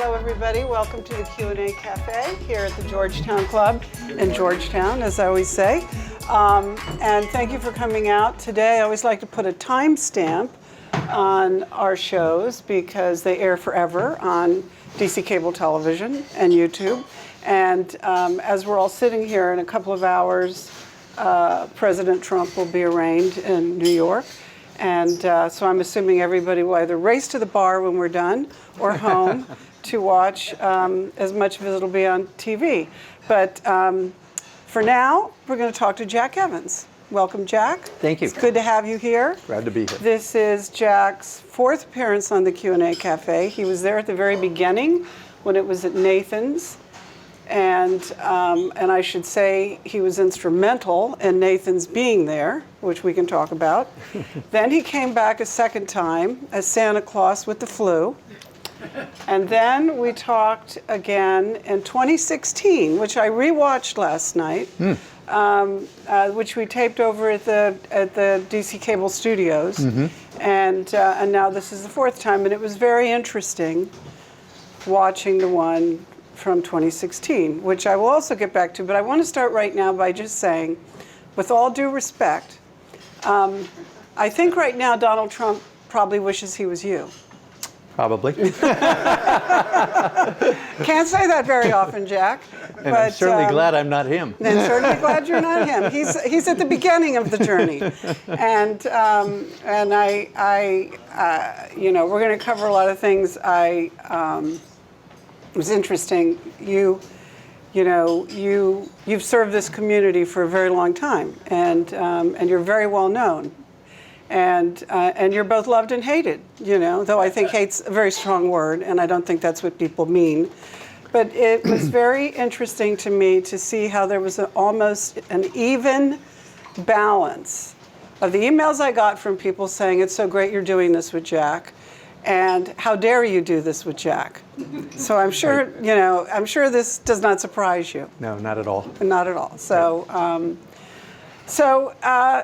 Hello, everybody. Welcome to the Q&A Cafe here at the Georgetown Club in Georgetown, as I always say. And thank you for coming out today. I always like to put a timestamp on our shows because they air forever on DC cable television and YouTube. And as we're all sitting here in a couple of hours, President Trump will be arraigned in New York. And so I'm assuming everybody will either race to the bar when we're done or home to watch as much of it will be on TV. But for now, we're going to talk to Jack Evans. Welcome, Jack. Thank you. It's good to have you here. Glad to be here. This is Jack's fourth appearance on the Q&A Cafe. He was there at the very beginning when it was at Nathan's. And I should say he was instrumental in Nathan's being there, which we can talk about. Then he came back a second time as Santa Claus with the flu. And then we talked again in 2016, which I rewatched last night, which we taped over at the DC Cable Studios. And now this is the fourth time, and it was very interesting watching the one from 2016, which I will also get back to, but I want to start right now by just saying, with all due respect, I think right now Donald Trump probably wishes he was you. Probably. Can't say that very often, Jack. And but, I'm certainly glad I'm not him. And certainly glad you're not him. He's at the beginning of the journey, and I you know, we're going to cover a lot of things. It was interesting. You've served this community for a very long time, and you're very well known, and you're both loved and hated. You know, though I think hate's a very strong word, and I don't think that's what people mean. But it was very interesting to me to see how there was almost an even balance of the emails I got from people saying, "It's so great you're doing this with Jack," and "How dare you do this with Jack?" So I'm sure, I'm sure this does not surprise you. No, not at all. Not at all. So,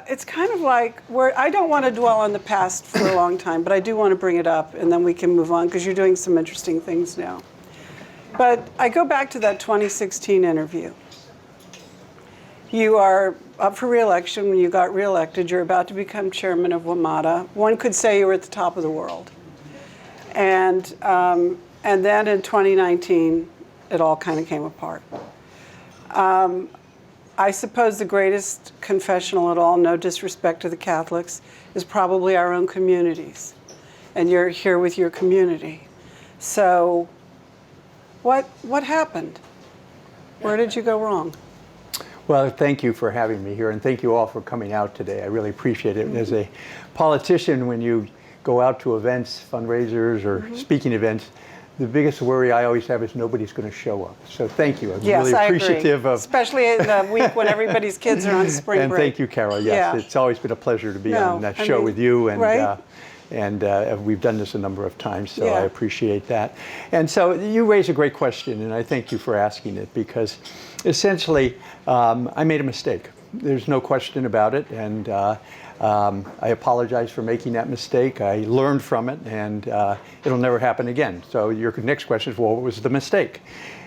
it's kind of like I don't want to dwell on the past for a long time, but I do want to bring it up, and then we can move on because you're doing some interesting things now. But I go back to that 2016 interview. You are up for re-election. When you got re-elected, you're about to become chairman of WMATA. One could say you were at the top of the world. And then in 2019, it all kind of came apart. I suppose the greatest confessional at all, no disrespect to the Catholics, is probably our own communities. And you're here with your community. So what happened? Where did you go wrong? Well, thank you for having me here, and thank you all for coming out today. I really appreciate it. As a politician, when you go out to events, fundraisers, or speaking events, the biggest worry I always have is nobody's going to show up. So thank you. I'm really appreciative of... Especially in the week when everybody's kids are on spring break. And thank you, Carol. Yes, it's always been a pleasure to be on that show with you. And, and we've done this a number of times, so I appreciate that. And so you raise a great question, and I thank you for asking it, because essentially I made a mistake. There's no question about it. And I apologize for making that mistake. I learned from it, and it'll never happen again. So your next question is, well, what was the mistake?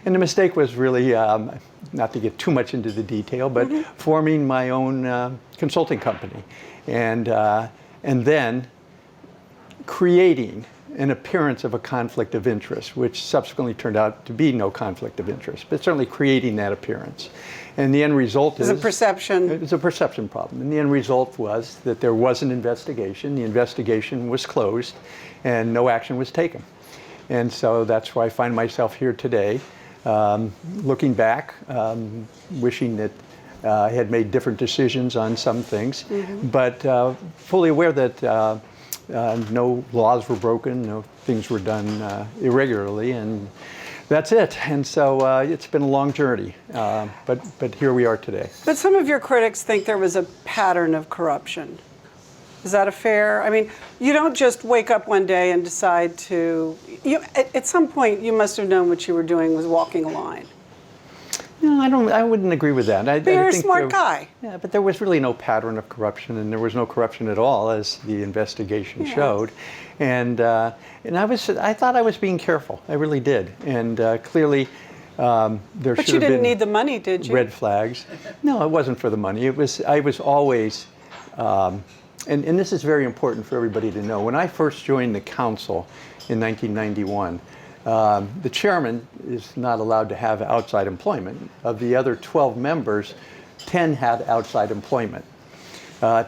And the mistake was really, not to get too much into the detail, but forming my own consulting company, and then creating an appearance of a conflict of interest, which subsequently turned out to be no conflict of interest, but certainly creating that appearance. And the end result is... It's a perception. It's a perception problem. And the end result was that there was an investigation. The investigation was closed, and no action was taken. And so that's why I find myself here today, looking back, wishing that I had made different decisions on some things, but fully aware that no laws were broken, no things were done irregularly, and that's it. And so it's been a long journey, but here we are today. But some of your critics think there was a pattern of corruption. Is that a fair? I mean, you don't just wake up one day and decide to. At some point, you must have known what you were doing was walking a line. No, I wouldn't agree with that. But you're a smart guy. Yeah, but there was really no pattern of corruption, and there was no corruption at all, as the investigation showed. And I thought I was being careful. I really did. And clearly, there should have been. But you didn't need the money, did you? Red flags. No, it wasn't for the money. I was always, and this is very important for everybody to know. When I first joined the council in 1991. The chairman is not allowed to have outside employment. Of the other 12 members, 10 had outside employment.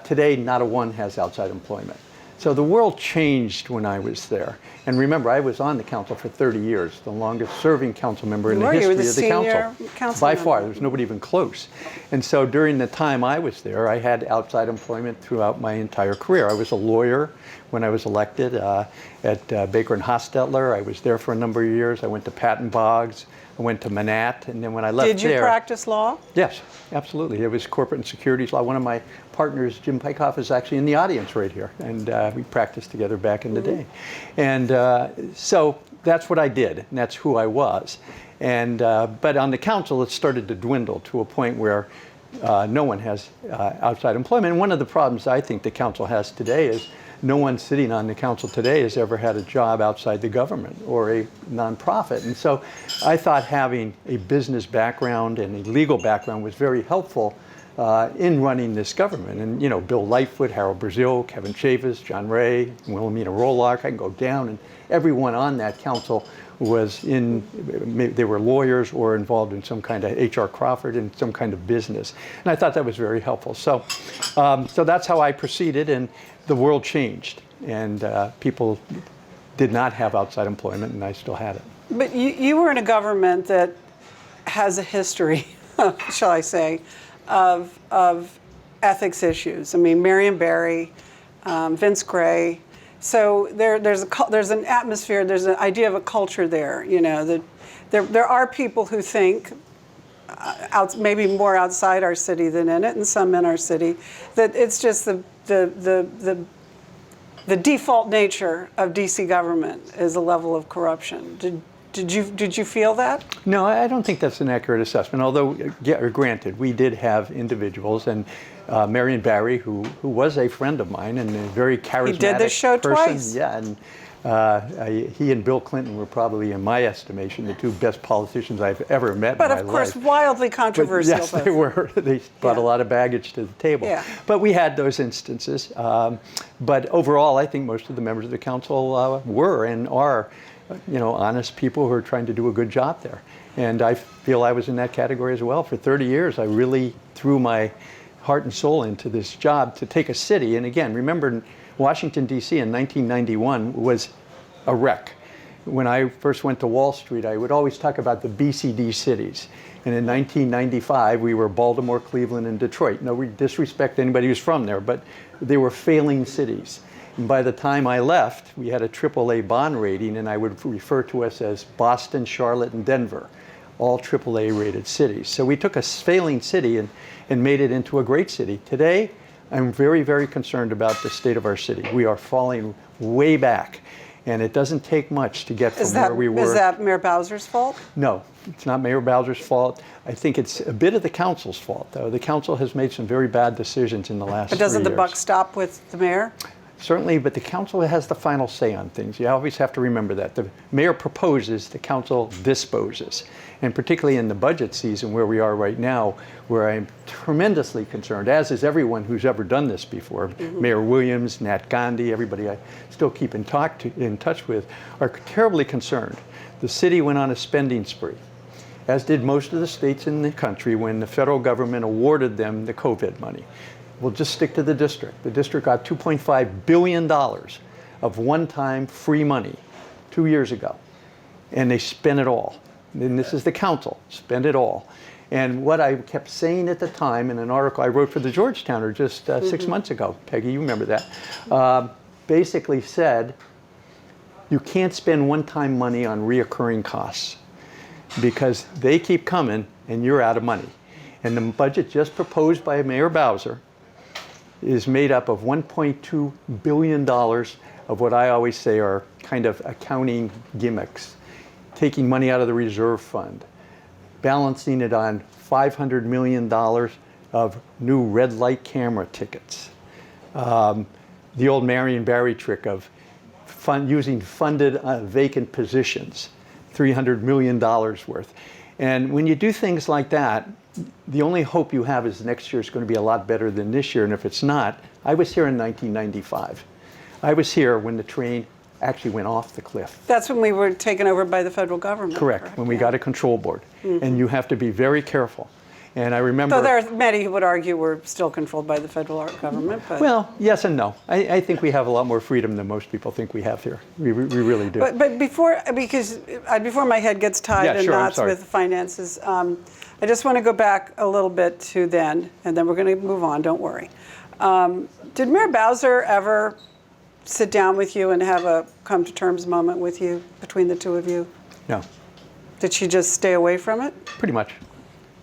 Today, not a one has outside employment. So the world changed when I was there. And remember, I was on the council for 30 years, the longest serving council member in the history of the council. By far, there was nobody even close. And so during the time I was there, I had outside employment throughout my entire career. I was a lawyer when I was elected at Baker and Hostetler. I was there for a number of years. I went to Patton Boggs. I went to Manat, and then when I left there... Did you practice law? Yes, absolutely. It was corporate and securities law. One of my partners, Jim Pykoff, is actually in the audience right here, and we practiced together back in the day. And so that's what I did, and that's who I was. And but on the council, it started to dwindle to a point where no one has outside employment. And one of the problems I think the council has today is no one sitting on the council today has ever had a job outside the government or a nonprofit. And so I thought having a business background and a legal background was very helpful in running this government. And, you know, Bill Lightfoot, Harold Brazil, Kevin Chavez, John Ray, Wilhelmina Rolark, I can go down, and everyone on that council was they were lawyers or involved in some kind of H.R. Crawford and some kind of business. And I thought that was very helpful. So that's how I proceeded, and the world changed, and people did not have outside employment, and I still had it. But you were in a government that has a history, shall I say, of ethics issues. I mean, Marion Barry, Vince Gray. So there's an atmosphere, there's an idea of a culture there. You know, that there are people who think, maybe more outside our city than in it, and some in our city, that it's just the default nature of DC government is a level of corruption. Did you feel that? No, I don't think that's an accurate assessment. Although, granted, we did have individuals, and Marion Barry, who was a friend of mine and a very charismatic person. He did this show twice. Yeah, and he and Bill Clinton were probably, in my estimation, the two best politicians I've ever met in my life. But of course, wildly controversial. Yes, they were. They brought a lot of baggage to the table. Yeah. But we had those instances. But overall, I think most of the members of the council were and are, you know, honest people who are trying to do a good job there. And I feel I was in that category as well. For 30 years, I really threw my heart and soul into this job to take a city. And again, remember, Washington, D.C. in 1991 was a wreck. When I first went to Wall Street, I would always talk about the BCD cities. And in 1995, we were Baltimore, Cleveland, and Detroit. No disrespect to anybody who's from there, but they were failing cities. And by the time I left, we had a AAA bond rating, and I would refer to us as Boston, Charlotte, and Denver, all AAA rated cities. So we took a failing city and made it into a great city. Today, I'm very, very concerned about the state of our city. We are falling way back, and it doesn't take much to get from where we were. Is that Mayor Bowser's fault? No, it's not Mayor Bowser's fault. I think it's a bit of the council's fault, though. The council has made some very bad decisions in the last 3 years. But doesn't the buck stop with the mayor? Certainly, but the council has the final say on things. You always have to remember that. The mayor proposes, the council disposes. And particularly in the budget season where we are right now, where I'm tremendously concerned, as is everyone who's ever done this before. Mm-hmm. Mayor Williams, Nat Gandhi, everybody I still keep in touch with, are terribly concerned. The city went on a spending spree, as did most of the states in the country when the federal government awarded them the COVID money. We'll just stick to the district. The district got $2.5 billion of one-time free money 2 years ago, and they spent it all. And this is the council, spend it all. And what I kept saying at the time in an article I wrote for the Georgetowner just 6 months ago, Peggy, you remember that, basically said, you can't spend one-time money on reoccurring costs because they keep coming and you're out of money. And the budget just proposed by Mayor Bowser is made up of $1.2 billion of what I always say are kind of accounting gimmicks, taking money out of the reserve fund, balancing it on $500 million of new red light camera tickets. The old Marion Barry trick of using funded vacant positions, $300 million worth. And when you do things like that, the only hope you have is next year is going to be a lot better than this year. And if it's not, I was here in 1995. I was here when the train actually went off the cliff. That's when we were taken over by the federal government. Correct, when we got a control board. And you have to be very careful. And I remember... So there are many who would argue we're still controlled by the federal government, but... Well, yes and no. I think we have a lot more freedom than most people think we have here. We really do. But before my head gets tied in knots with finances, I just want to go back a little bit to then, and then we're going to move on, don't worry. Did Mayor Bowser ever sit down with you and have a come-to-terms moment with you, between the two of you? No. Did she just stay away from it? Pretty much.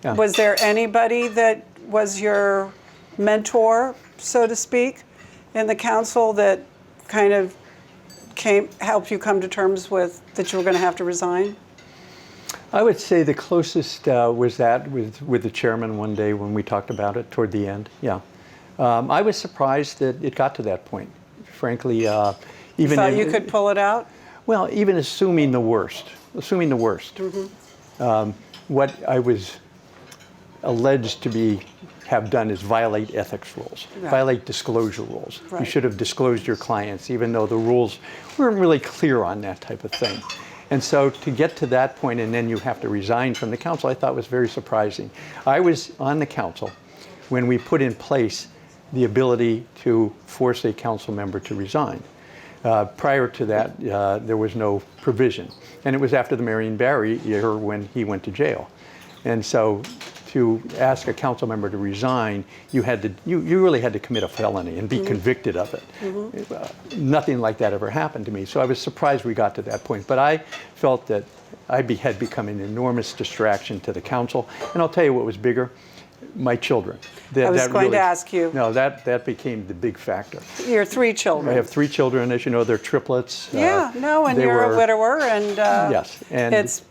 Yeah. Was there anybody that was your mentor, so to speak, in the council that kind of helped you come to terms with that you were going to have to resign? I would say the closest was that with the chairman one day when we talked about it toward the end. Yeah. I was surprised that it got to that point. Frankly, even you thought you could pull it out? Well, even assuming the worst. What I was alleged to have done is violate ethics rules, violate disclosure rules. Right. You should have disclosed your clients, even though the rules weren't really clear on that type of thing. And so to get to that point and then you have to resign from the council, I thought was very surprising. I was on the council when we put in place the ability to force a council member to resign. Prior to that, there was no provision. And it was after the Marion Barry year when he went to jail. And so to ask a council member to resign, you really had to commit a felony and be convicted of it. Nothing like that ever happened to me. So I was surprised we got to that point. But I felt that I had become an enormous distraction to the council. And I'll tell you what was bigger. My children. I was going to ask you. No, that became the big factor. Your 3 children. I have 3 children, as you know, they're triplets. Yeah, and you're a widower, and yes, and it's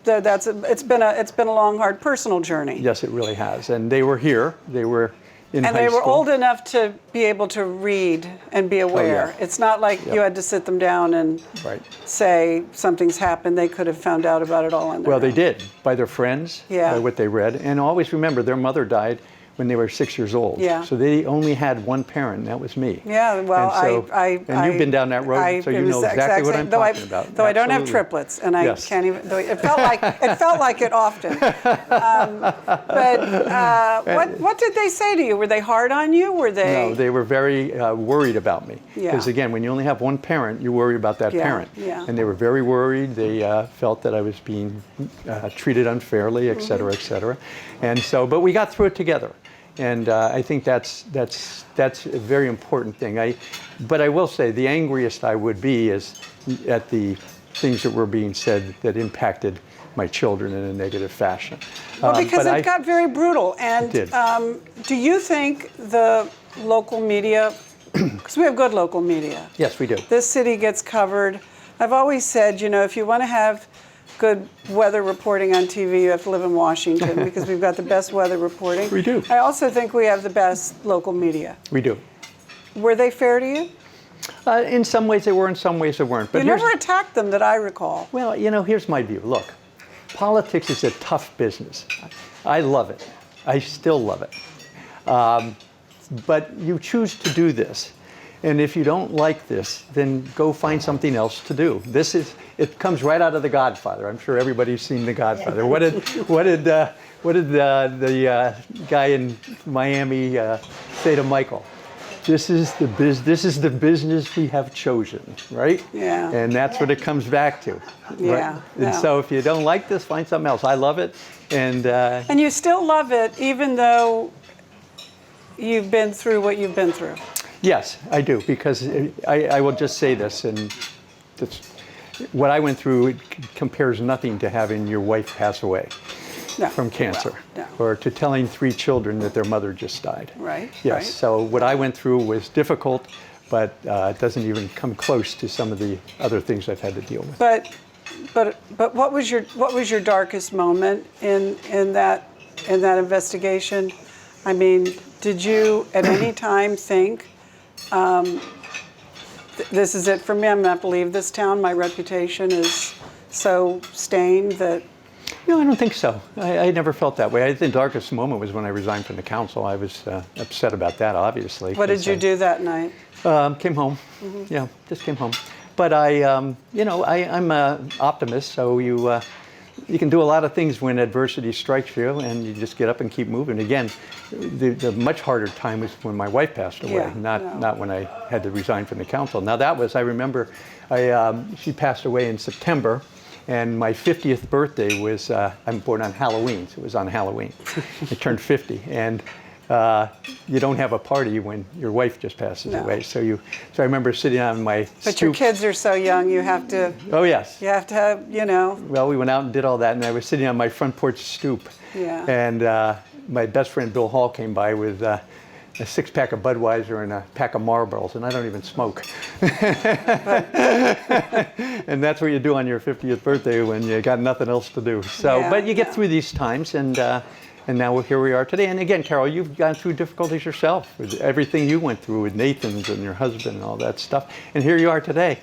been a long, hard personal journey. Yes, it really has. And they were here. They were in high school. And they were old enough to be able to read and be aware. Oh, yeah. It's not like you had to sit them down and say something's happened. They could have found out about it all on their own. Well, they did, by their friends, by what they read. And always remember, their mother died when they were 6 years old. Yeah. So they only had one parent, and that was me. Yeah, well, and you've been down that road, so you know exactly what I'm talking about. Though I don't have triplets, and I can't even. Though it felt like it often. What did they say to you? Were they hard on you? Were they? No, they were very worried about me. Yeah. Because again, when you only have one parent, you worry about that parent. Yeah. And they were very worried. They felt that I was being treated unfairly, et cetera, et cetera. And so, but we got through it together. And I think that's a very important thing. But I will say the angriest I would be is at the things that were being said that impacted my children in a negative fashion. Well, because it got very brutal. And it did. Do you think the local media, because we have good local media. Yes, we do. This city gets covered. I've always said, if you want to have good weather reporting on TV, you have to live in Washington because we've got the best weather reporting. We do. I also think we have the best local media. We do. Were they fair to you? In some ways they were, in some ways they weren't. But you never attacked them that I recall. Well, here's my view. Look, politics is a tough business. I love it. I still love it. But you choose to do this. And if you don't like this, then go find something else to do. It comes right out of The Godfather. I'm sure everybody's seen The Godfather. What did the guy in Miami say to Michael? This is the business we have chosen, right? Yeah. And that's what it comes back to. Yeah. Right? And so if you don't like this, find something else. I love it. And you still love it, even though you've been through what you've been through. Yes, I do, because I will just say this, and what I went through compares nothing to having your wife pass away from cancer, or to telling 3 children that their mother just died. Right. Yes. Right. So what I went through was difficult, but it doesn't even come close to some of the other things I've had to deal with. But But what was your darkest moment in that investigation? I mean, did you at any time think, this is it for me, I'm gonna have to leave this town, my reputation is so stained that... No, I don't think so. I never felt that way. I think the darkest moment was when I resigned from the council. I was upset about that, obviously. What did you do that night? Came home. Mm-hmm. Yeah, just came home. But I'm an optimist, so you can do a lot of things when adversity strikes you, and you just get up and keep moving. Again, the much harder time was when my wife passed away, not when I had to resign from the council. Now that was, I remember, she passed away in September, and my 50th birthday was, I'm born on Halloween, so it was on Halloween. I turned 50, and you don't have a party when your wife just passes away. So I remember sitting on my But your kids are so young, you have to... Oh, yes. You have to have, Well, we went out and did all that, and I was sitting on my front porch stoop. Yeah. And my best friend, Bill Hall, came by with a six-pack of Budweiser and a pack of Marlboros, and I don't even smoke. And that's what you do on your 50th birthday when you got nothing else to do. So, but you get through these times, and now here we are today. And again, Carol, you've gone through difficulties yourself with everything you went through with Nathan's and your husband and all that stuff. And here you are today,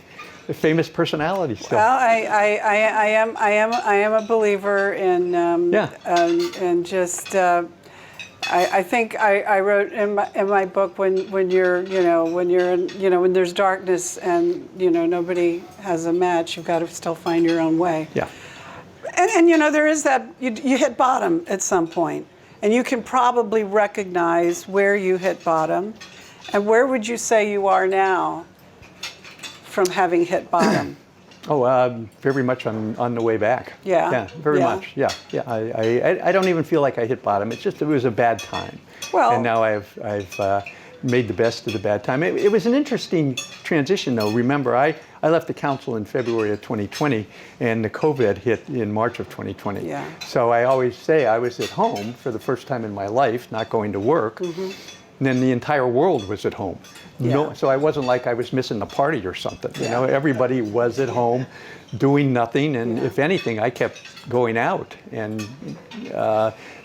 a famous personality still. Well, I am a believer in and just I think I wrote in my book when you're when there's darkness and nobody has a match, you've got to still find your own way. Yeah. And there is that you hit bottom at some point, and you can probably recognize where you hit bottom, and where would you say you are now from having hit bottom? Very much on the way back. Yeah. Yeah, very much. Yeah, yeah. I don't even feel like I hit bottom. It's just it was a bad time. Well, and now I've made the best of the bad time. It was an interesting transition, though. Remember, I left the council in February of 2020, and the COVID hit in March of 2020. Yeah. So I always say I was at home for the first time in my life, not going to work. Mm-hmm. And then the entire world was at home. Yeah. So I wasn't like I was missing a party or something. Everybody was at home doing nothing, and if anything, I kept going out. And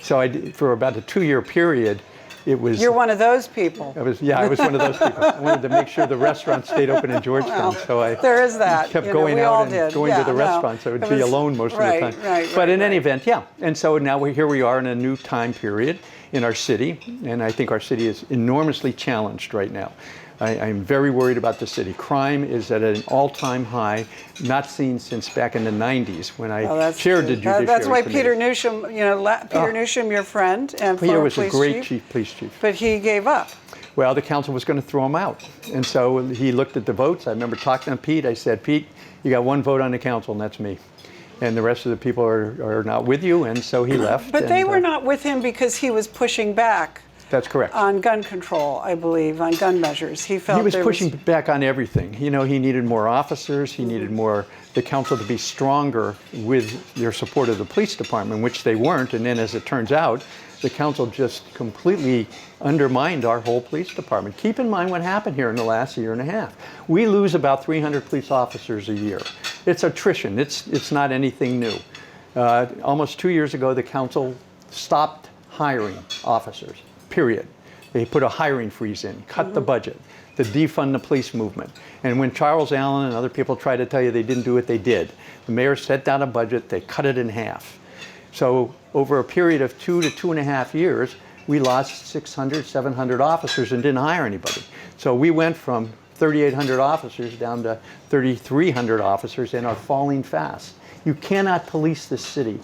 so I did, for about a 2-year period, it was... You're one of those people. I was one of those people. I wanted to make sure the restaurant stayed open in Georgetown, so I there is that. kept going out and going to the restaurant, so I would be alone most of the time. But in any event, and so now here we are in a new time period in our city, and I think our city is enormously challenged right now. I'm very worried about the city. Crime is at an all-time high, not seen since back in the 90s when I chaired the Judiciary That's why Committee. Peter Newsham, Peter Newsham, your friend and Peter former was a great chief, police chief. but he gave up. Well, the council was going to throw him out. And so he looked at the votes. I remember talking to Pete. I said, Pete, you got one vote on the council, and that's me. And the rest of the people are not with you, and so he left. But they were not with him because he was pushing back. That's correct. On gun control, I believe, on gun measures. He felt he was pushing back on everything. He needed more officers. He needed the council to be stronger with their support of the police department, which they weren't. And then, as it turns out, the council just completely undermined our whole police department. Keep in mind what happened here in the last year and a half. We lose about 300 police officers a year. It's attrition. It's not anything new. Almost 2 years ago, the council stopped hiring officers. Period. They put a hiring freeze in, cut the budget, to defund the police movement. And when Charles Allen and other people try to tell you they didn't do it, they did. The mayor set down a budget, they cut it in half. So over a period of 2 to 2.5 years, we lost 600, 700 officers and didn't hire anybody. So we went from 3,800 officers down to 3,300 officers and are falling fast. You cannot police this city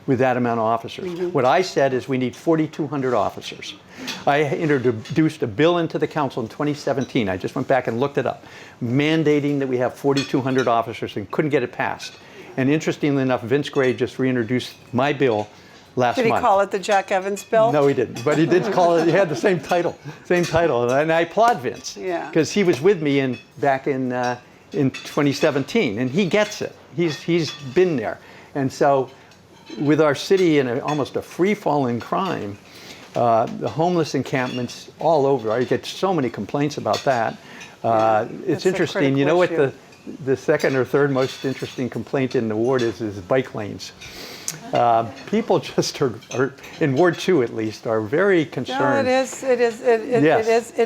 with that amount of officers. What I said is we need 4,200 officers. I introduced a bill into the council in 2017. I just went back and looked it up, mandating that we have 4,200 officers and couldn't get it passed. And interestingly enough, Vince Gray just reintroduced my bill last month. Did he call it the Jack Evans bill? No, he didn't. But he did call it, he had the same title. And I applaud Vince. Yeah. Because he was with me back in 2017, and he gets it. He's been there. And so with our city in almost a free-falling crime, the homeless encampments all over, I get so many complaints about that. It's interesting. You know what the second or third most interesting complaint in the ward is bike lanes. People just are, in Ward 2 at least, are very concerned. No, it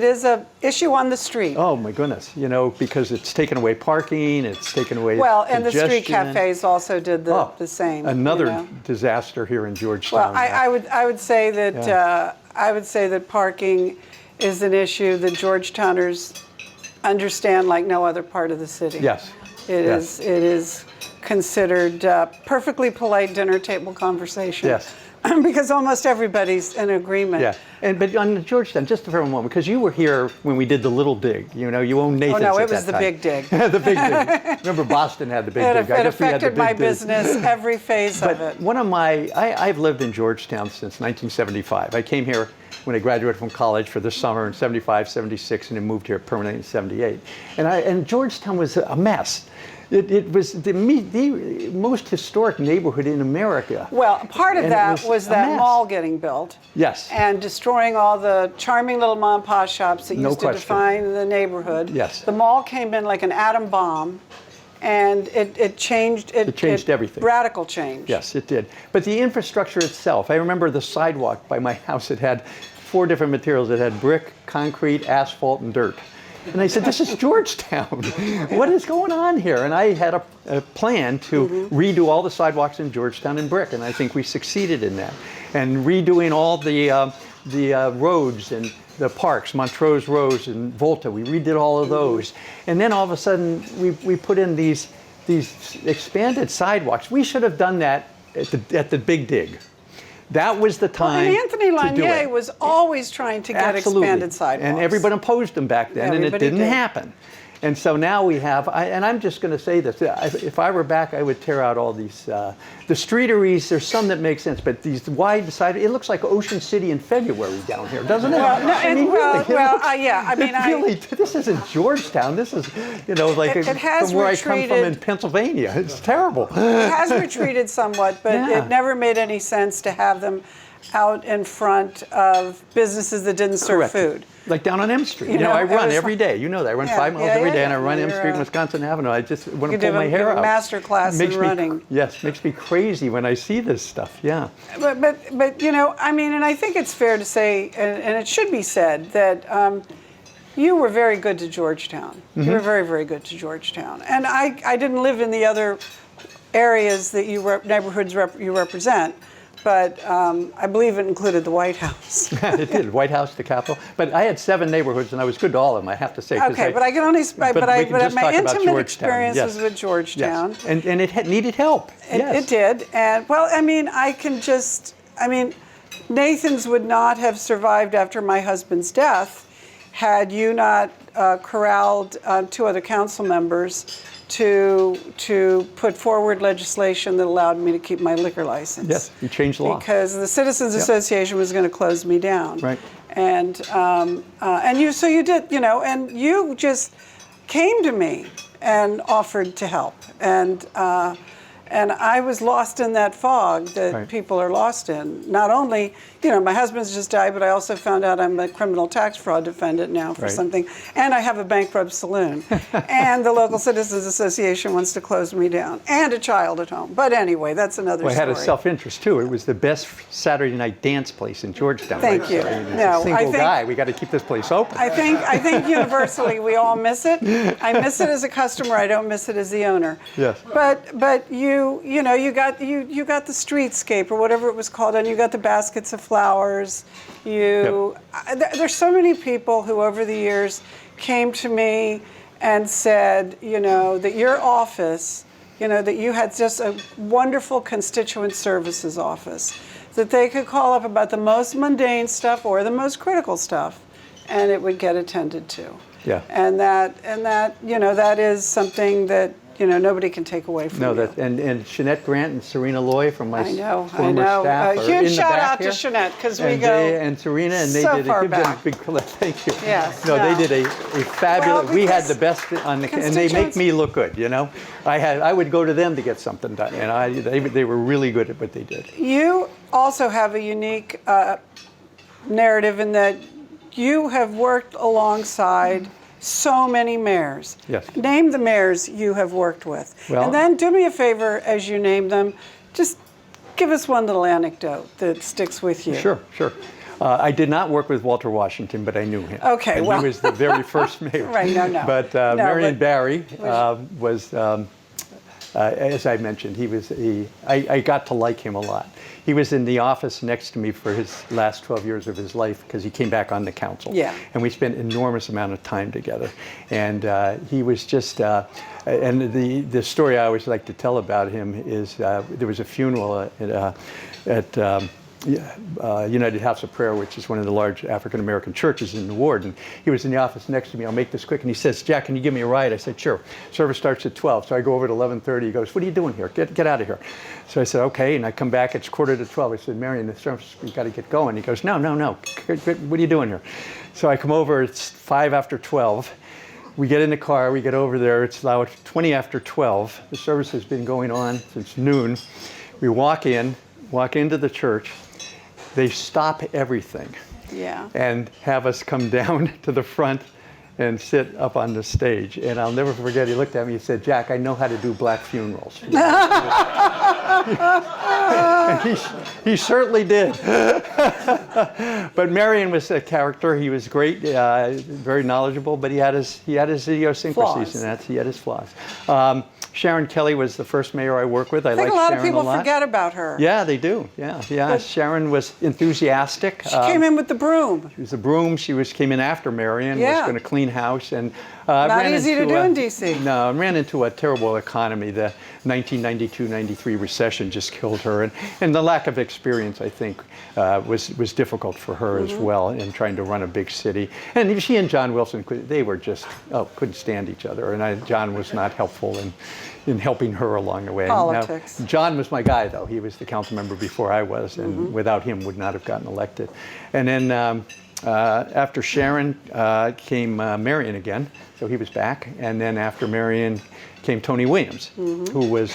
is a issue on the street. Oh my goodness, because it's taken away parking, it's taken away and the street cafes also did the same. Another disaster here in Georgetown. Well, I would say that parking is an issue that Georgetowners understand like no other part of the city. Yes. It is considered perfectly polite dinner table conversation. Yes. Because almost everybody's in agreement. Yeah, but on Georgetown, just for a moment, because you were here when we did the Little Dig. You owned Nathan's. Oh no, it was the Big Dig. The Big Dig. Remember, Boston had the Big Dig. It affected my business every phase of it. One of I've lived in Georgetown since 1975. I came here when I graduated from college for the summer in 75, 76, and then moved here permanently in 78. And Georgetown was a mess. It was the most historic neighborhood in America. Well, part of that was that mess. Mall getting built. Yes. And destroying all the charming little mom and pop shops that used to define the neighborhood. Yes. The mall came in like an atom bomb, and it changed. It changed everything. Radical change. Yes, it did. But the infrastructure itself, I remember the sidewalk by my house, it had 4 different materials. It had brick, concrete, asphalt, and dirt. And I said, this is Georgetown. What is going on here? And I had a plan to redo all the sidewalks in Georgetown in brick, and I think we succeeded in that. And redoing all the roads and the parks, Montrose Road and Volta, we redid all of those. And then all of a sudden, we put in these expanded sidewalks. We should have done that at the Big Dig. That was the time. And Anthony Lanier was always trying to get expanded sidewalks. And everyone opposed him back then, and it didn't happen. And so now we have, and I'm just going to say this, if I were back, I would tear out all these, the streeteries, there's some that make sense, but these wide side, it looks like Ocean City in February down here, doesn't it? This isn't Georgetown, this is, from where I come from in Pennsylvania. It's terrible. It has retreated somewhat, but it never made any sense to have them out in front of businesses that didn't serve food. Like down on M Street. I run every day. You know that. I run 5 miles every day, and I run M Street, Wisconsin Avenue. I just want to pull my hair out. Master class in running. Yes, makes me crazy when I see this stuff. Yeah. But and I think it's fair to say, and it should be said, that you were very good to Georgetown. You were very, very good to Georgetown. And I didn't live in the other areas that neighborhoods you represent. But I believe it included the White House. It did, White House, the Capitol. But I had 7 neighborhoods, and I was good to all of them, I have to say. Okay, but I can only, but my intimate experience was with Georgetown. Yes. And it needed help. It did. And, Nathan's would not have survived after my husband's death had you not corralled 2 other council members to put forward legislation that allowed me to keep my liquor license. Yes, you changed the law. Because the Citizens Association was going to close me down. Right. And you did, and you just came to me and offered to help. And I was lost in that fog that people are lost in. Not only, my husband's just died, but I also found out I'm a criminal tax fraud defendant now for something. And I have a bankrupt saloon. And the local Citizens Association wants to close me down. And a child at home. But anyway, that's another story. I had a self-interest, too. It was the best Saturday night dance place in Georgetown. Thank you. A single guy. We got to keep this place open. I think universally we all miss it. I miss it as a customer. I don't miss it as the owner. Yes. But you got the streetscape or whatever it was called, and you got the baskets of flowers. There's so many people who over the years came to me and said, that your office, that you had just a wonderful constituent services office, that they could call up about the most mundane stuff or the most critical stuff, and it would get attended to. Yeah. And that is something that nobody can take away from you. And Shanette Grant and Serena Loy from my former staff are huge in the shout back out here. to Shanette, because we and Serena, and they so did far give them back. a big thank you. Yes. They did a fabulous. We had the best on the, and they make me look good. I would go to them to get something done, and they were really good at what they did. You also have a unique narrative in that you have worked alongside so many mayors. Yes. Name the mayors you have worked with. Well, and then do me a favor as you name them, just give us one little anecdote that sticks with you. Sure, sure. I did not work with Walter Washington, but I knew him. Okay, and well. he was the very first mayor. Right, no. But No, Marion but- Barry was, as I mentioned, I got to like him a lot. He was in the office next to me for his last 12 years of his life because he came back on the council. Yeah. And we spent enormous amount of time together. And he was just, and the story I always like to tell about him is there was a funeral at United House of Prayer, which is one of the large African-American churches in the ward. And he was in the office next to me. I'll make this quick. And he says, Jack, can you give me a ride? I said, sure. Service starts at 12. So I go over at 11:30. He goes, what are you doing here? Get out of here. So I said, okay. And I come back. It's 11:45. I said, Marion, the service, we got to get going. He goes, no. What are you doing here? So I come over. It's 5:12. We get in the car. We get over there. It's now 20:12. The service has been going on since noon. We walk into the church. They stop everything and have us come down to the front and sit up on the stage. And I'll never forget, he looked at me and said, Jack, I know how to do black funerals. And he certainly did. But Marion was a character. He was great, very knowledgeable, but he had his idiosyncrasies, Flaws. He had his flaws. Sharon Kelly was the first mayor I worked with. I think like a lot Sharon of people a lot. forget about her. Yeah, they do. Yeah. But Sharon was enthusiastic. She came in with the broom. She was a broom. She came in after Marion. Was going to clean house and not easy to do in D.C. No, and ran into a terrible economy. The 1992-93 recession just killed her, and the lack of experience, I think, was difficult for her as well in trying to run a big city. And she and John Wilson, they were just couldn't stand each other, and John was not helpful in helping her along the way. Politics. Now, John was my guy, though. He was the council member before I was, and without him would not have gotten elected. And then after Sharon came Marion again, so he was back. And then after Marion came Tony Williams, who was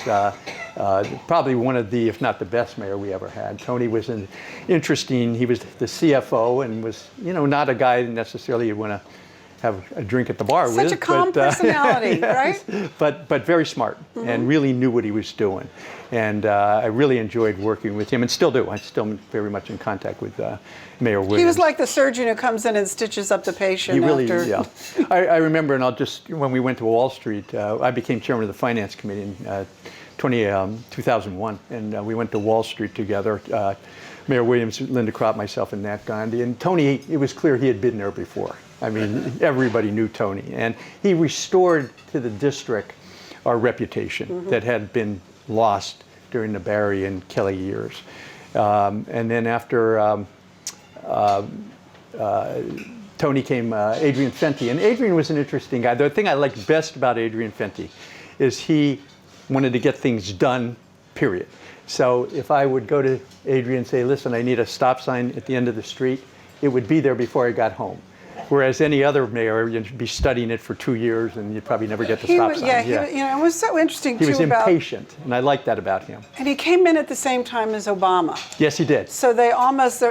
probably one of the, if not the best mayor we ever had. Tony was interesting. He was the CFO and was, not a guy necessarily you'd want to have a drink at the bar with. Such a calm personality, yes, right? But very smart and really knew what he was doing. And I really enjoyed working with him and still do. I'm still very much in contact with Mayor Williams. He was like the surgeon who comes in and stitches up the patient He really, after. yeah. I remember, and when we went to Wall Street, I became chairman of the Finance Committee in 2001, and we went to Wall Street together. Mayor Williams, Linda Kropp, myself, and Nat Gandhi. And Tony, it was clear he had been there before. I mean, everybody knew Tony. And he restored to the district our reputation that had been lost during the Barry and Kelly years. And then after Tony came Adrian Fenty. And Adrian was an interesting guy. The thing I liked best about Adrian Fenty is he wanted to get things done, period. So if I would go to Adrian and say, listen, I need a stop sign at the end of the street, it would be there before I got home. Whereas any other mayor, you'd be studying it for 2 years and you'd probably never get the stop sign. Yeah, it was so interesting too. He was impatient, and I liked that about him. And he came in at the same time as Obama. Yes, he did. So they almost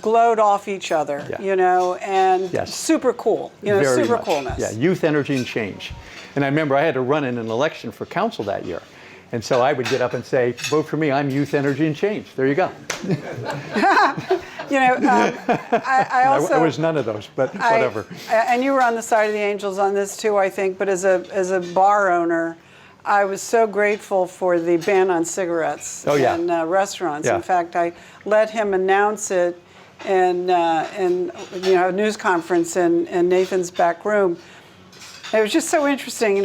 glowed off each other, and super cool, Very super much. coolness. Yeah, youth, energy, and change. And I remember I had to run in an election for council that year. And so I would get up and say, vote for me, I'm youth, energy, and change. There you go. I was none of those, but whatever. And you were on the side of the Angels on this too, I think, but as a bar owner, I was so grateful for the ban on cigarettes in restaurants. Yeah. In fact, I let him announce it in a news conference in Nathan's back room. It was just so interesting,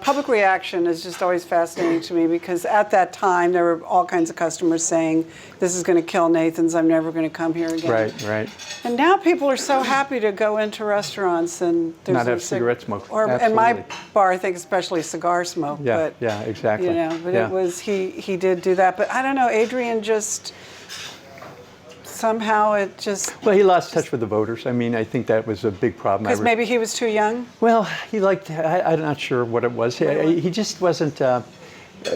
public reaction is just always fascinating to me because at that time there were all kinds of customers saying, this is going to kill Nathan's, I'm never going to come here again. Right. And now people are so happy to go into restaurants and there's not have cigarette smoke. And my bar, I think especially cigar smoke. Yeah, but, exactly. It was, he did do that. But I don't know, Adrian just... Somehow it just... Well, he lost touch with the voters. I mean, I think that was a big problem. Because maybe he was too young? Well, I'm not sure what it was. He just wasn't,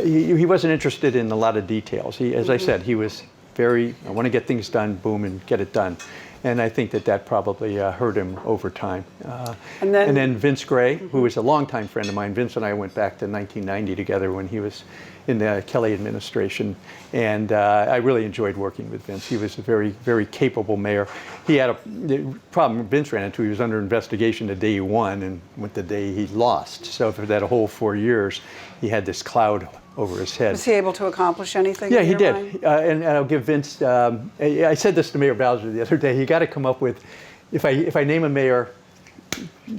he wasn't interested in a lot of details. As I said, he was very, I want to get things done, boom, and get it done. And I think that probably hurt him over time. And then Vince Gray, who was a longtime friend of mine. Vince and I went back to 1990 together when he was in the Kelly administration. And I really enjoyed working with Vince. He was a very, very capable mayor. He had the problem Vince ran into. He was under investigation the day he won and with the day he lost. So for that whole 4 years, he had this cloud over his head. Was he able to accomplish anything? Yeah, he did. And I'll give Vince, I said this to Mayor Bowser the other day, you got to come up with, if I name a mayor,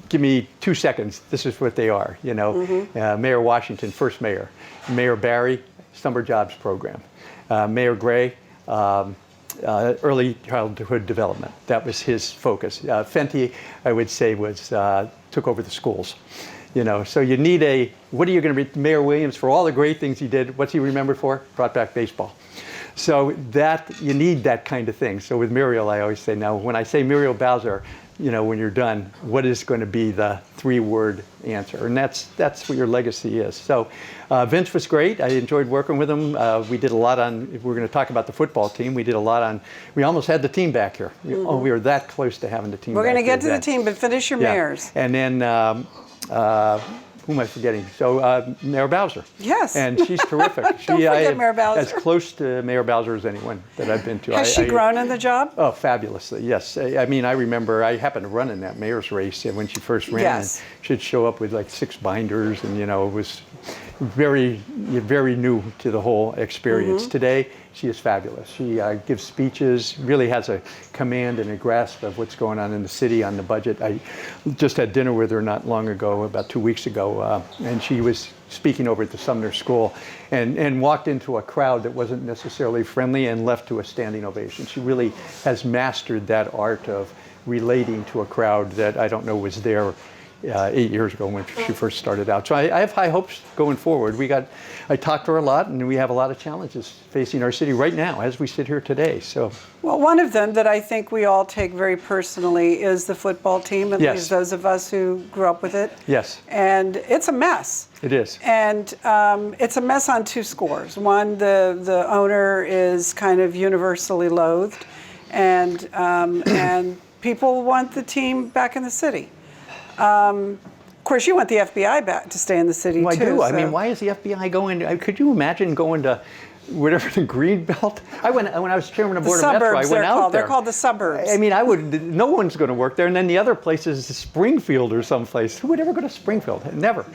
give me 2 seconds, this is what they are, you know. Mayor Washington, first mayor. Mayor Barry, summer jobs program. Mayor Gray, early childhood development. That was his focus. Fenty, I would say, took over the schools. You know, so you need what are you going to be, Mayor Williams, for all the great things he did, what's he remembered for? Brought back baseball. So you need that kind of thing. So with Muriel, I always say, now when I say Muriel Bowser, you know, when you're done, what is going to be the 3-word answer? And that's what your legacy is. So Vince was great. I enjoyed working with him. We did a lot if we're going to talk about the football team, we almost had the team back here. We were that close to having the team back here. We're going to get to the team, but finish your mayors. And then, who am I forgetting? So Mayor Bowser. Yes. And she's terrific. Don't forget Mayor Bowser. As close to Mayor Bowser as anyone that I've been to. Has she grown in the job? Oh, fabulously, yes. I mean, I remember I happened to run in that mayor's race when she first ran. Yes. And she'd show up with like 6 binders and, you know, it was very, very new to the whole experience. Today, she is fabulous. She gives speeches, really has a command and a grasp of what's going on in the city on the budget. I just had dinner with her not long ago, about 2 weeks ago, and she was speaking over at the Sumner School and walked into a crowd that wasn't necessarily friendly and left to a standing ovation. She really has mastered that art of relating to a crowd that I don't know was there 8 years ago when she first started out. So I have high hopes going forward. I talked to her a lot, and we have a lot of challenges facing our city right now as we sit here today. So, well, one of them that I think we all take very personally is the football team, at least those of us who grew up with it. Yes. And it's a mess. It is. And it's a mess on 2 scores. One, the owner is kind of universally loathed, and people want the team back in the city. Of course, you want the FBI back to stay in the city, well, too. I do. So. I mean, why is the FBI going? Could you imagine going to whatever the green belt? When I was chairman of the board of Metro, I went out there. They're called the suburbs. I mean, no one's going to work there. And then the other place is Springfield or someplace. Who would ever go to Springfield? Never.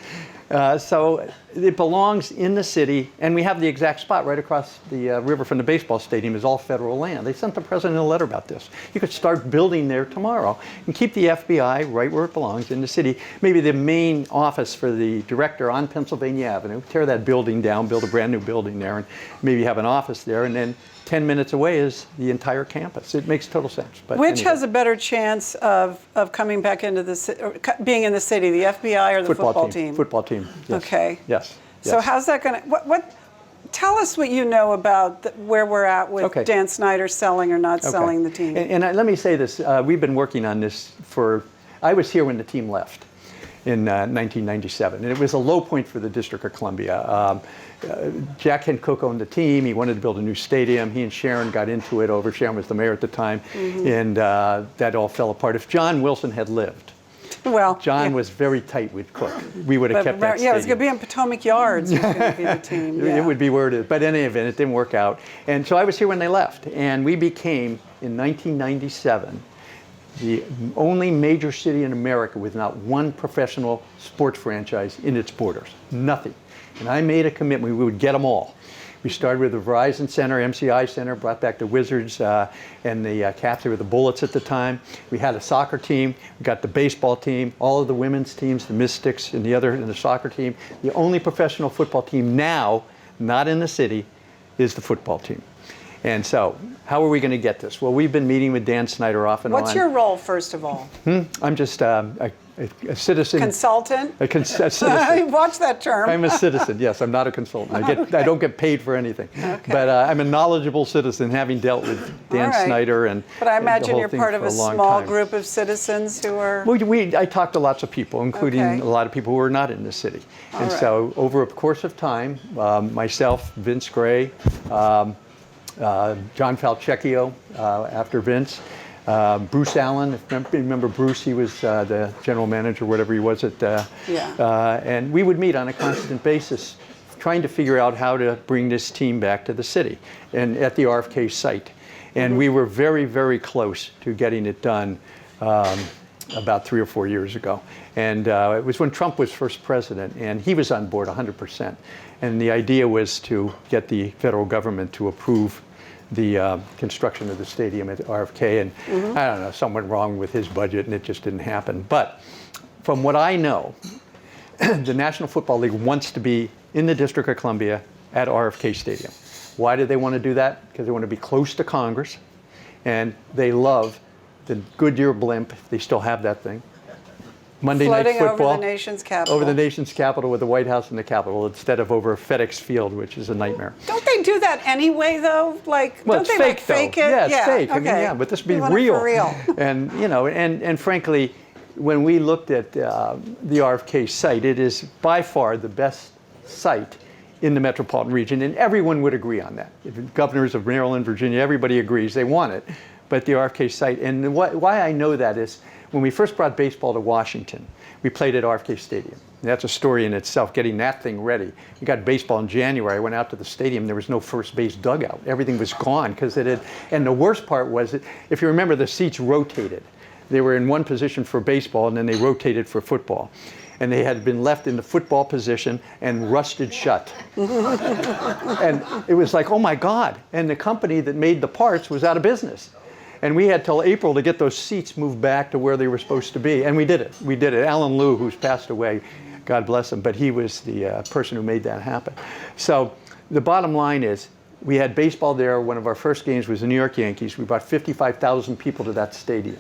So it belongs in the city, and we have the exact spot right across the river from the baseball stadium is all federal land. They sent the president a letter about this. You could start building there tomorrow and keep the FBI right where it belongs in the city. Maybe the main office for the director on Pennsylvania Avenue, tear that building down, build a brand new building there, and maybe have an office there, and then 10 minutes away is the entire campus. It makes total sense. But which has a better chance of coming back into the city, or being in the city, the FBI or the football team? Football team. Yes. Okay. Yes. So how's that going to? Tell us what you know about where we're at with Dan Snyder selling or not selling the team. And let me say this: we've been working on this I was here when the team left in 1997, and it was a low point for the District of Columbia. Jack Hancock owned the team. He wanted to build a new stadium. He and Sharon got into it over. Sharon was the mayor at the time, and that all fell apart. If John Wilson had lived, John was very tight with Cook. We would have kept that stadium. Yeah, it was going to be in Potomac Yards. It was going to be the team. Yeah. It would be where it is. But in any event, it didn't work out. And so I was here when they left, and we became, in 1997, the only major city in America with not one professional sports franchise in its borders. Nothing. And I made a commitment we would get them all. We started with the Verizon Center, MCI Center, brought back the Wizards and the Caps. They were the Bullets at the time. We had a soccer team. We got the baseball team, all of the women's teams, the Mystics, and the soccer team. The only professional football team now, not in the city, is the football team. And so, how are we going to get this? Well, we've been meeting with Dan Snyder off and on. What's your role, first of all? I'm just a citizen. Consultant? A citizen. Watch that term. I'm a citizen, yes. I'm not a consultant. I don't get paid for anything. Okay. But I'm a knowledgeable citizen, having dealt with Dan Snyder and But I imagine the whole you're thing part for of a small group of citizens who are... I talked to lots of people, including a lot of people who are not in the city. And so over a course of time, myself, Vince Gray, John Falcecchio after Vince, Bruce Allen, if you remember Bruce, he was the general manager, whatever he was at, and we would meet on a constant basis trying to figure out how to bring this team back to the city and at the RFK site. And we were very, very close to getting it done about 3 or 4 years ago. And it was when Trump was first president, and he was on board 100%. And the idea was to get the federal government to approve the construction of the stadium at RFK. And I don't know, something went wrong with his budget, and it just didn't happen. But from what I know, the National Football League wants to be in the District of Columbia at RFK Stadium. Why do they want to do that? Because they want to be close to Congress, and they love the Goodyear blimp, if they still have that thing. Monday Night Football. Over the nation's capital. Over the nation's capital with the White House and the Capitol instead of over FedEx Field, which is a nightmare. Don't they do that anyway, though? Like, well, don't it's they fake, fake it? Yeah, it's fake. Okay. I mean, yeah, but this would be real. For real. And you know, and frankly, when we looked at the RFK site, it is by far the best site in the metropolitan region, and everyone would agree on that. Governors of Maryland, Virginia, everybody agrees they want it. But the RFK site, and why I know that is when we first brought baseball to Washington, we played at RFK Stadium. And that's a story in itself, getting that thing ready. We got baseball in January. I went out to the stadium. There was no first base dugout. Everything was gone because it had, and the worst part was that, if you remember, the seats rotated. They were in one position for baseball, and then they rotated for football. And they had been left in the football position and rusted shut. And it was like, oh my God. And the company that made the parts was out of business. And we had till April to get those seats moved back to where they were supposed to be. And we did it. We did it. Alan Liu, who's passed away, God bless him, but he was the person who made that happen. So the bottom line is, we had baseball there. One of our first games was the New York Yankees. We brought 55,000 people to that stadium.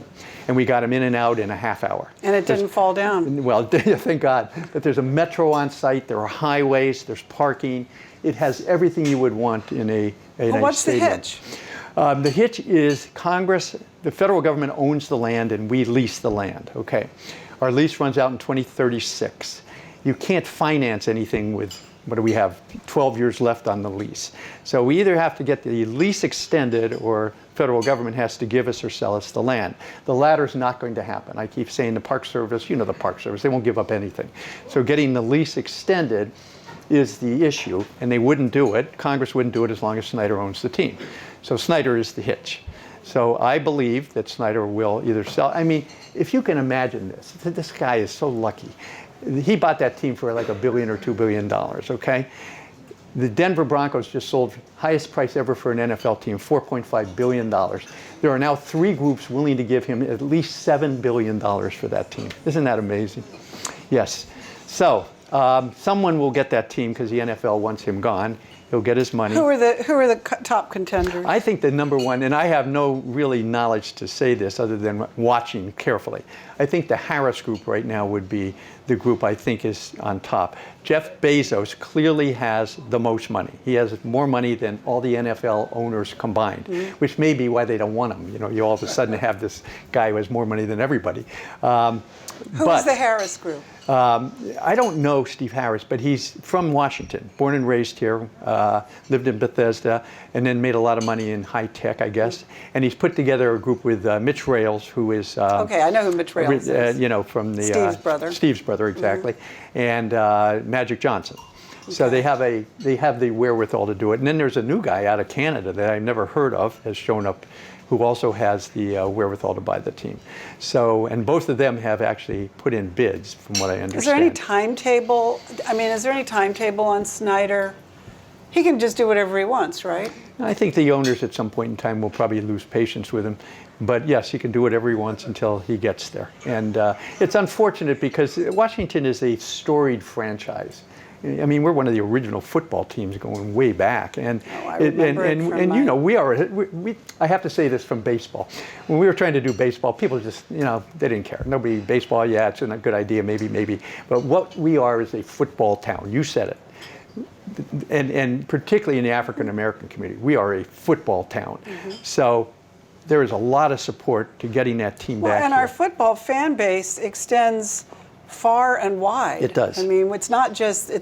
And we got them in and out in a half hour. And it didn't fall down. Well, thank God. But there's a metro on site. There are highways. There's parking. It has everything you would want in a stadium. What's the hitch? The hitch is Congress, the federal government owns the land and we lease the land, okay? Our lease runs out in 2036. You can't finance anything with, what do we have, 12 years left on the lease. So we either have to get the lease extended or federal government has to give us or sell us the land. The latter's not going to happen. I keep saying the Park Service, you know the Park Service, they won't give up anything. So getting the lease extended is the issue, and they wouldn't do it. Congress wouldn't do it as long as Snyder owns the team. So Snyder is the hitch. So I believe that Snyder will either sell. I mean, if you can imagine this guy is so lucky. He bought that team for like $1 billion or $2 billion, okay? The Denver Broncos just sold highest price ever for an NFL team, $4.5 billion. There are now 3 groups willing to give him at least $7 billion for that team. Isn't that amazing? Yes. So someone will get that team because the NFL wants him gone. He'll get his money. Who are the top contenders? I think the number one, and I have no really knowledge to say this other than watching carefully. I think the Harris Group right now would be the group I think is on top. Jeff Bezos clearly has the most money. He has more money than all the NFL owners combined, which may be why they don't want him. You know, you all of a sudden have this guy who has more money than everybody. Who is the Harris Group? I don't know Steve Harris, but he's from Washington, born and raised here, lived in Bethesda, and then made a lot of money in high tech, I guess. And he's put together a group with Mitch Rales, who is okay, I know who Mitch Rales is. You know, from the Steve's brother. Steve's brother, exactly, and Magic Johnson. Okay. So they have the wherewithal to do it. And then there's a new guy out of Canada that I've never heard of, has shown up, who also has the wherewithal to buy the team. So, and both of them have actually put in bids, from what I understand. Is there any timetable? I mean, is there any timetable on Snyder? He can just do whatever he wants, right? I think the owners at some point in time will probably lose patience with him. But yes, he can do whatever he wants until he gets there. And it's unfortunate because Washington is a storied franchise. I mean, we're one of the original football teams going way back, and you know, I have to say this from baseball. When we were trying to do baseball, people just, you know, they didn't care. Nobody, baseball, yeah, it's a good idea, maybe. But what we are is a football town. You said it. And particularly in the African American community, we are a football town. So there is a lot of support to getting that team back. And our football fan base extends far and wide. It does. I mean, it's not just the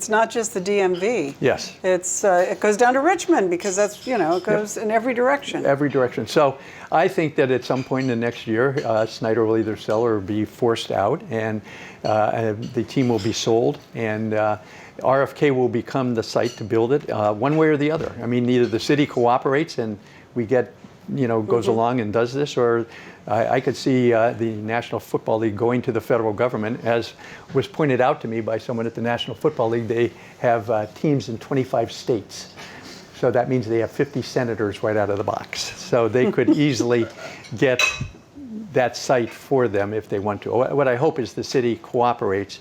DMV. Yes. It goes down to Richmond because that's, it goes in every direction. Every direction. So I think that at some point in the next year, Snyder will either sell or be forced out, and the team will be sold, and RFK will become the site to build it, one way or the other. I mean, either the city cooperates and we get, goes along and does this, or I could see the National Football League going to the federal government. As was pointed out to me by someone at the National Football League, they have teams in 25 states. So that means they have 50 senators right out of the box. So they could easily get that site for them if they want to. What I hope is the city cooperates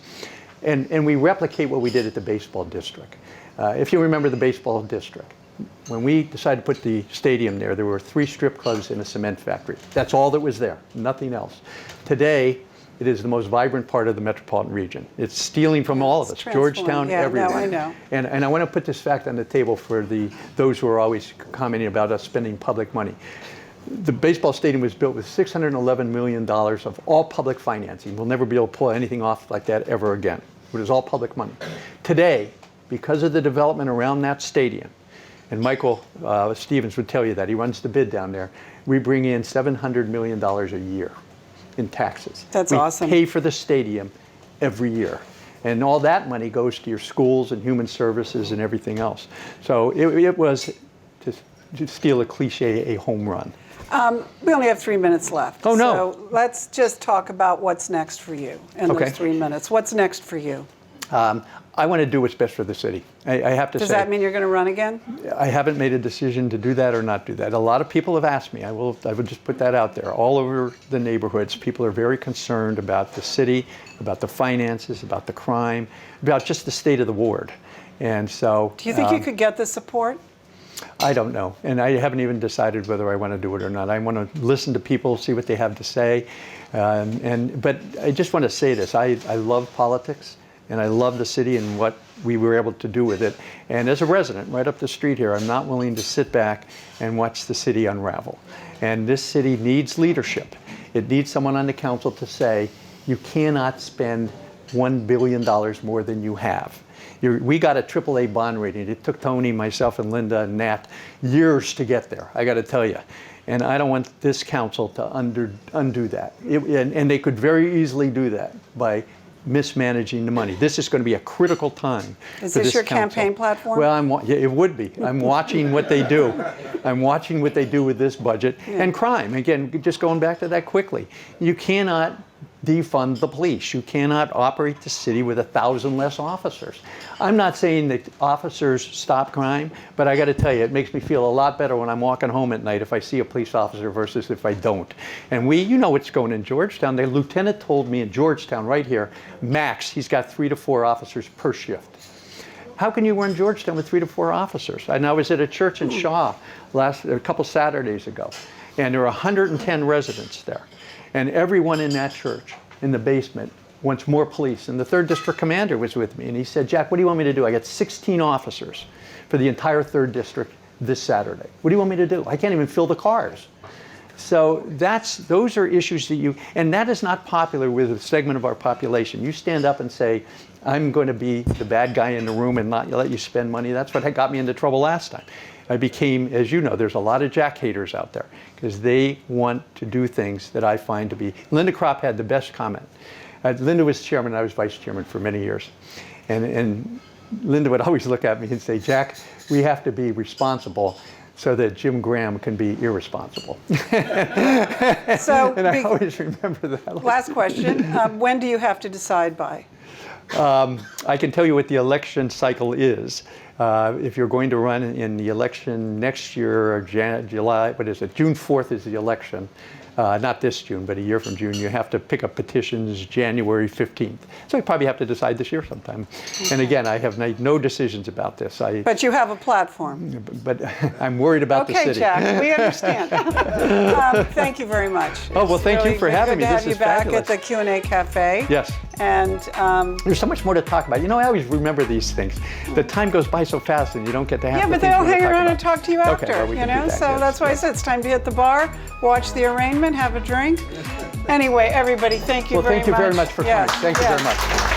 and we replicate what we did at the baseball district. If you remember the baseball district, when we decided to put the stadium there were 3 strip clubs and a cement factory. That's all that was there, nothing else. Today, it is the most vibrant part of the metropolitan region. It's stealing from all of us, Georgetown, everywhere. Yeah, I know. And I want to put this fact on the table for those who are always commenting about us spending public money. The baseball stadium was built with $611 million of all public financing. We'll never be able to pull anything off like that ever again. It was all public money. Today, because of the development around that stadium, and Michael Stevens would tell you that, he runs the bid down there, we bring in $700 million a year in taxes. That's awesome. We pay for the stadium every year. And all that money goes to your schools and human services and everything else. So it was, to steal a cliche, a home run. We only have 3 minutes left. Oh, no. So let's just talk about what's next for you in those 3 minutes. What's next for you? I want to do what's best for the city. I have to say. Does that mean you're going to run again? I haven't made a decision to do that or not do that. A lot of people have asked me. I would just put that out there. All over the neighborhoods, people are very concerned about the city, about the finances, about the crime, about just the state of the ward. And so. Do you think you could get the support? I don't know, and I haven't even decided whether I want to do it or not. I want to listen to people, see what they have to say, but I just want to say this: I love politics, and I love the city and what we were able to do with it. And as a resident, right up the street here, I'm not willing to sit back and watch the city unravel. And this city needs leadership. It needs someone on the council to say, you cannot spend $1 billion more than you have. We got a AAA bond rating. It took Tony, myself, and Linda, and Nat years to get there, I got to tell you. And I don't want this council to undo that. And they could very easily do that by mismanaging the money. This is going to be a critical time. Is this your campaign platform? Well, yeah, it would be. I'm watching what they do. I'm watching what they do with this budget. Yeah. And crime, again, just going back to that quickly. You cannot defund the police. You cannot operate the city with 1,000 less officers. I'm not saying that officers stop crime, but I got to tell you, it makes me feel a lot better when I'm walking home at night if I see a police officer versus if I don't. And you know what's going in Georgetown. The lieutenant told me in Georgetown, right here, max, he's got 3 to 4 officers per shift. How can you run Georgetown with 3 to 4 officers? And I was at a church in Shaw a couple Saturdays ago, and there were 110 residents there. And everyone in that church, in the basement, wants more police. And the 3rd District commander was with me, and he said, Jack, what do you want me to do? I got 16 officers for the entire 3rd District this Saturday. What do you want me to do? I can't even fill the cars. So those are issues that and that is not popular with a segment of our population. You stand up and say, I'm going to be the bad guy in the room and not let you spend money. That's what got me into trouble last time. I became, as you know, there's a lot of Jack haters out there because they want to do things that I find to be. Linda Kropp had the best comment. Linda was chairman, I was vice chairman for many years. And Linda would always look at me and say, Jack, we have to be responsible so that Jim Graham can be irresponsible. And I always remember that. Last question, when do you have to decide by? I can tell you what the election cycle is. If you're going to run in the election next year, or July, June 4th is the election. Not this June, but a year from June. You have to pick up petitions January 15th. So you probably have to decide this year sometime. And again, I have made no decisions about this. But you have a platform. But I'm worried about the city. Okay, Jack, we understand. Thank you very much. Oh, well, thank you for having me. This is fabulous. Good to have you back at the Q&A Cafe. Yes. And there's so much more to talk about. You know, I always remember these things. The time goes by so fast, and you don't get to have. Yeah, but they'll hang around and talk to you after. Okay, well, we can do that, so yes, that's why I said it's time to hit the bar, watch the arraignment, have a drink. Anyway, everybody, thank you very much. Well, thank you very much for coming. Thank you very much.